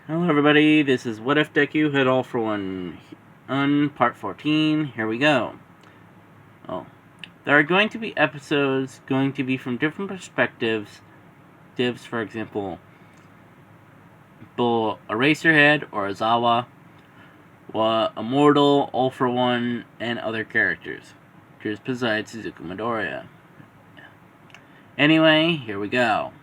Hello everybody, this is What If Deku Hit All for One part 14. Here we go. Oh. There are going to be episodes going to be from different perspectives. For example, Eraserhead or Azawa, Immortal, All for One, and other characters. Just besides Suzuki Midoriya. Anyway, here we go.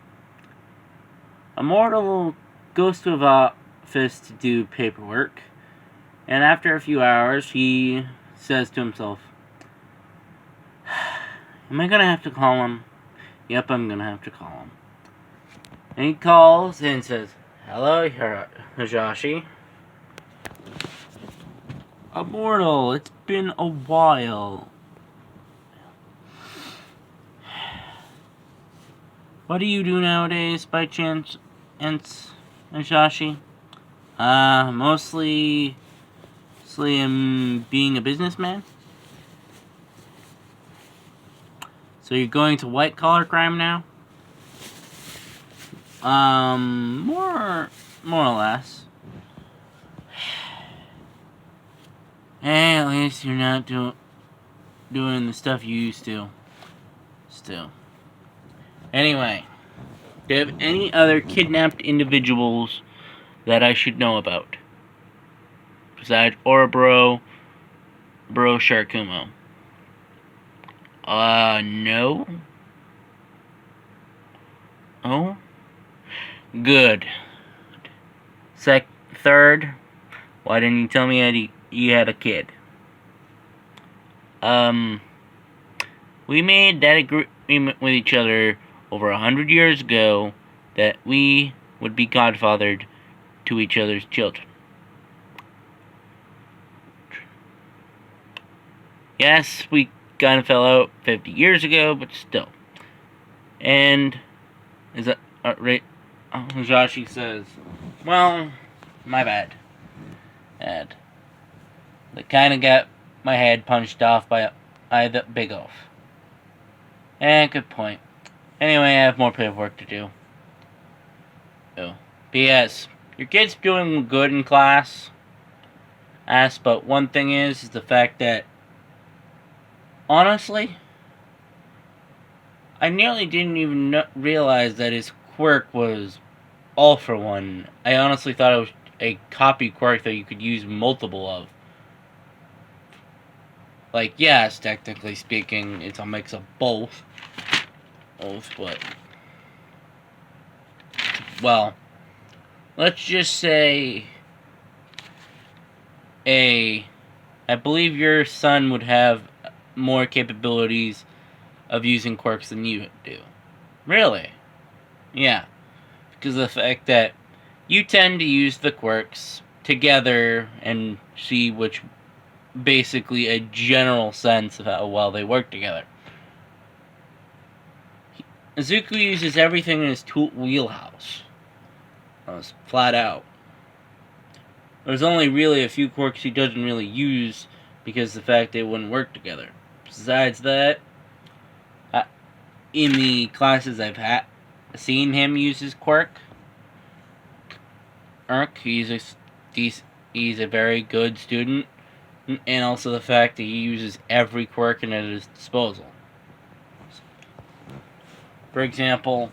Immortal goes to his office to do paperwork, and after a few hours, he says to himself, am I gonna have to call him? Yep, I'm gonna have to call him. And he calls and says, hello, Hisashi. Immortal, it's been a while. What do you do nowadays, by chance, Hisashi? Mostly being a businessman. So you're going to white collar crime now? More or less. Hey, at least you're not doing the stuff you used to. Still. Anyway, do you have any other kidnapped individuals that I should know about? Besides Ouroboros, Sharkumo. No. Oh? Good. Third, why didn't you tell me you had a kid? We made that agreement with each other over 100 years ago that we would be godfathered to each other's children. Yes, we kind of fell out 50 years ago, but still. And is that right? Hisashi says, well, my bad. And that kind of got my head punched off by the big oaf. Good point. Anyway, I have more paperwork to do. Oh. P.S. Your kid's doing good in class. But one thing is the fact that, honestly, I nearly didn't even realize that his quirk was all for one. I honestly thought it was a copy quirk that you could use multiple of. Like, yes, technically speaking, it's a mix of both. But, well, let's just say I believe your son would have more capabilities of using quirks than you do. Really? Yeah. Because of the fact that you tend to use the quirks together and see which, basically a general sense of how well they work together. Izuku uses everything in his tool wheelhouse. Flat out. There's only really a few quirks he doesn't really use because of the fact they wouldn't work together. Besides that, in the classes I've seen him use his quirk, he's a very good student, and also the fact that he uses every quirk at his disposal. For example,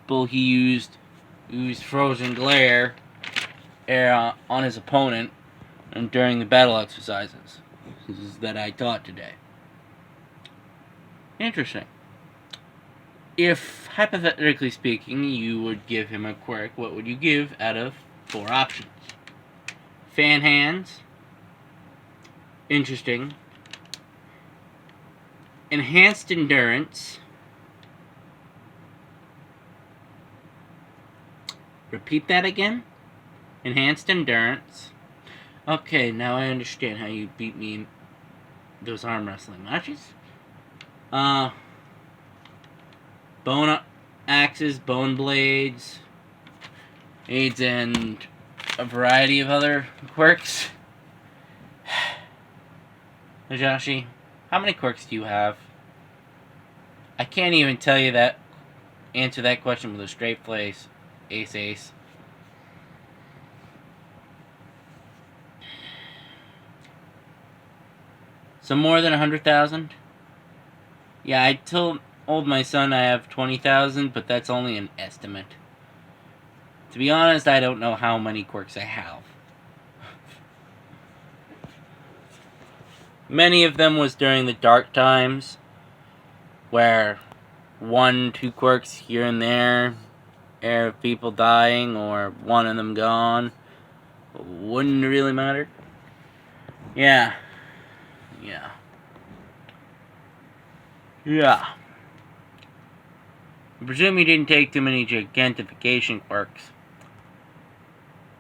he used Frozen Glare on his opponent and during the battle exercises that I taught today. Interesting. If, hypothetically speaking, you would give him a quirk, what would you give out of 4 options? Fan hands. Interesting. Enhanced endurance. Repeat that again. Enhanced endurance. Okay, now I understand how you beat me in those arm wrestling matches. Bone axes, bone blades, aids, and a variety of other quirks. Hisashi, how many quirks do you have? I can't even tell you that. Answer that question with a straight face. Ace. So more than 100,000? Yeah, I told my son I have 20,000, but that's only an estimate. To be honest, I don't know how many quirks I have. Many of them was during the dark times, where 1, 2 quirks here and there, of people dying, or one of them gone, wouldn't really matter. Yeah. I presume you didn't take too many gigantification quirks.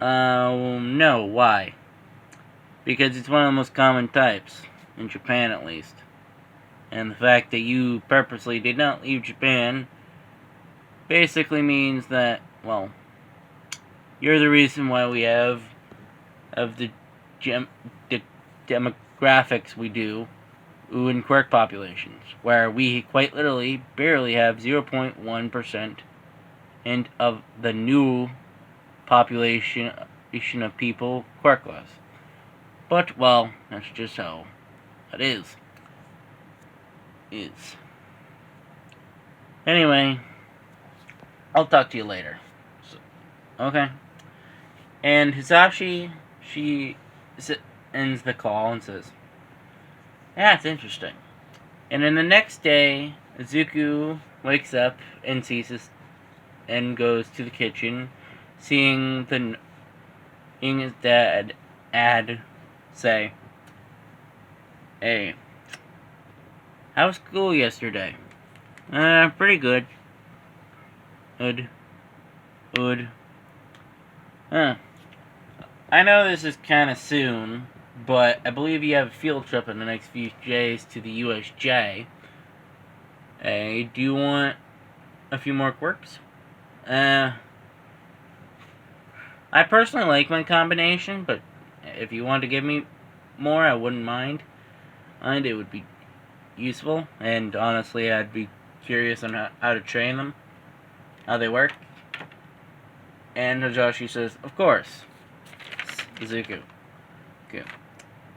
No, why? Because it's one of the most common types, in Japan at least. And the fact that you purposely did not leave Japan basically means that, well, you're the reason why we have of the demographics we do in quirk populations, where we quite literally barely have 0.1% and of the new population of people quirkless. But, well, that's just how it is. Anyway, I'll talk to you later. So, okay. And Hisashi, she ends the call and says, "Yeah, it's interesting." And then the next day, Izuku wakes up and sees his, and goes to the kitchen, seeing his dad say, "Hey, how was school yesterday?" Pretty good. Good. I know this is kind of soon, but I believe you have a field trip in the next few days to the USJ. Hey, do you want a few more quirks? I personally like my combination, but if you want to give me more, I wouldn't mind. And it would be useful, and honestly, I'd be curious on how to train them, how they work. And Hisashi says, "Of course, Izuku. Okay.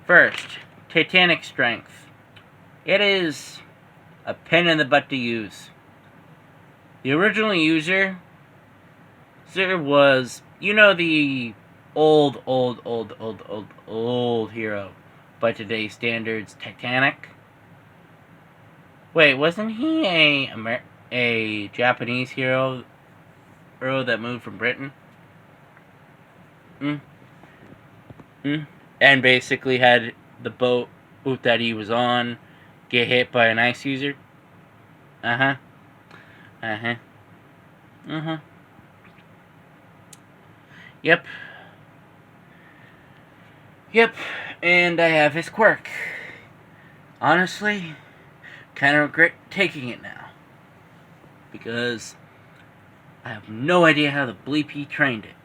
First, Titanic Strength. It is a pain in the butt to use. The original user was, the old hero by today's standards, Titanic. Wait, wasn't he a Japanese hero that moved from Britain? And basically had the boat that he was on get hit by an ice user? Yep, and I have his quirk. Honestly, kind of regret taking it now, because I have no idea how the bleep he trained it.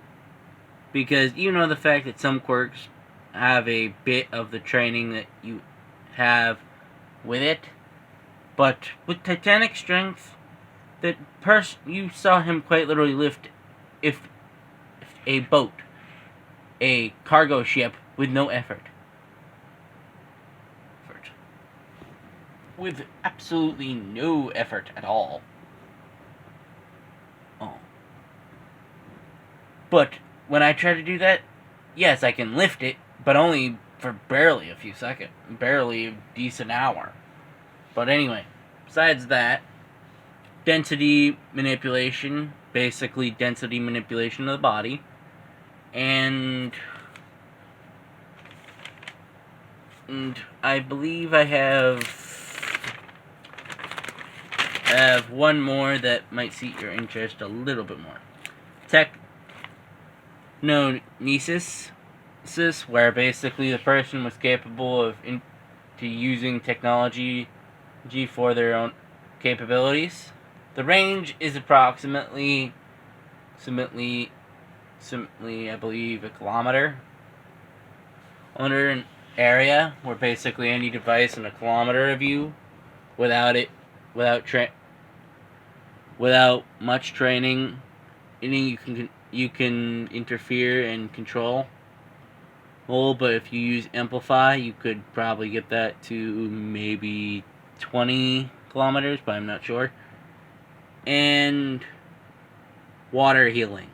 Because the fact that some quirks have a bit of the training that you have with it, but with Titanic Strength, you saw him quite literally lift if a boat, a cargo ship, with no effort. With absolutely no effort at all. Oh. But when I try to do that, yes, I can lift it, but only for barely a few seconds. Barely a decent hour. But anyway, besides that, density manipulation, basically density manipulation of the body, and I believe I have one more that might suit your interest a little bit more. Technonesis, where basically the person was capable of using technology for their own capabilities. The range is approximately, I believe, a kilometer. Under an area where basically any device in a kilometer of you, without much training, you can interfere and control. But if you use Amplify, you could probably get that to maybe 20 kilometers, but I'm not sure. And water healing.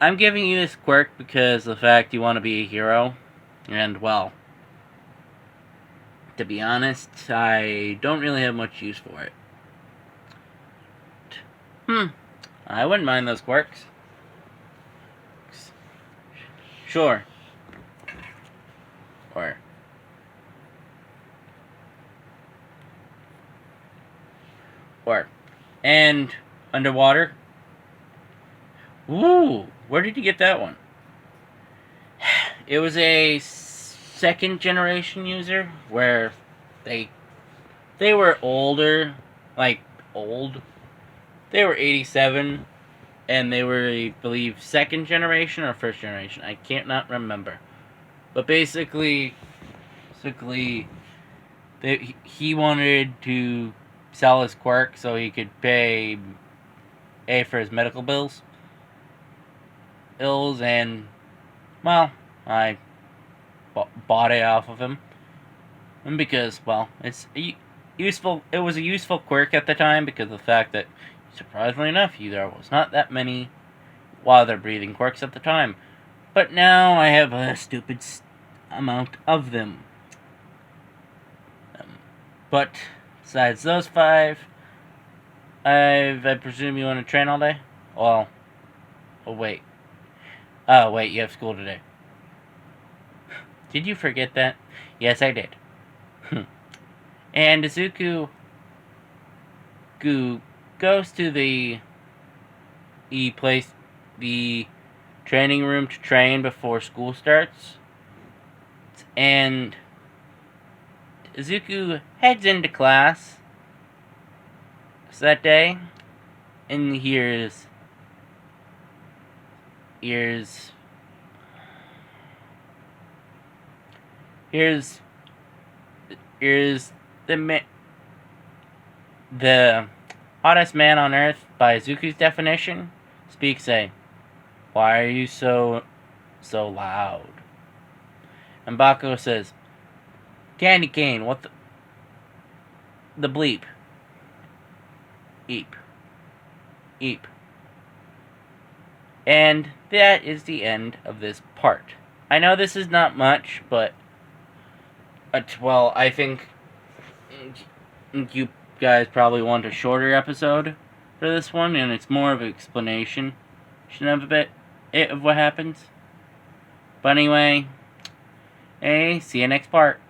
I'm giving you this quirk because of the fact you want to be a hero. And, well, to be honest, I don't really have much use for it. I wouldn't mind those quirks. Sure. Or. And underwater. Ooh, where did you get that one? It was a second generation user where they were older, like old. They were 87, and they were, I believe, second generation or first generation. I can't not remember. But basically, he wanted to sell his quirk so he could pay for his medical bills. And, well, I bought it off of him. And because, well, it's useful. It was a useful quirk at the time because of the fact that, surprisingly enough, there was not that many while they're breathing quirks at the time. But now I have a stupid amount of them. But besides those 5, I presume you want to train all day? Well, wait. Oh, wait, you have school today. Did you forget that? Yes, I did. And Izuku goes to the training room to train before school starts. And Izuku heads into class that day, and here's the hottest man on earth by Izuku's definition speaks saying, "Why are you so loud?" And Bakugo says, "Candy cane, what the bleep? Eep. Eep." And that is the end of this part. I know this is not much, but well, I think you guys probably want a shorter episode for this one, and it's more of an explanation of a bit of what happens. But anyway, hey, see you next part.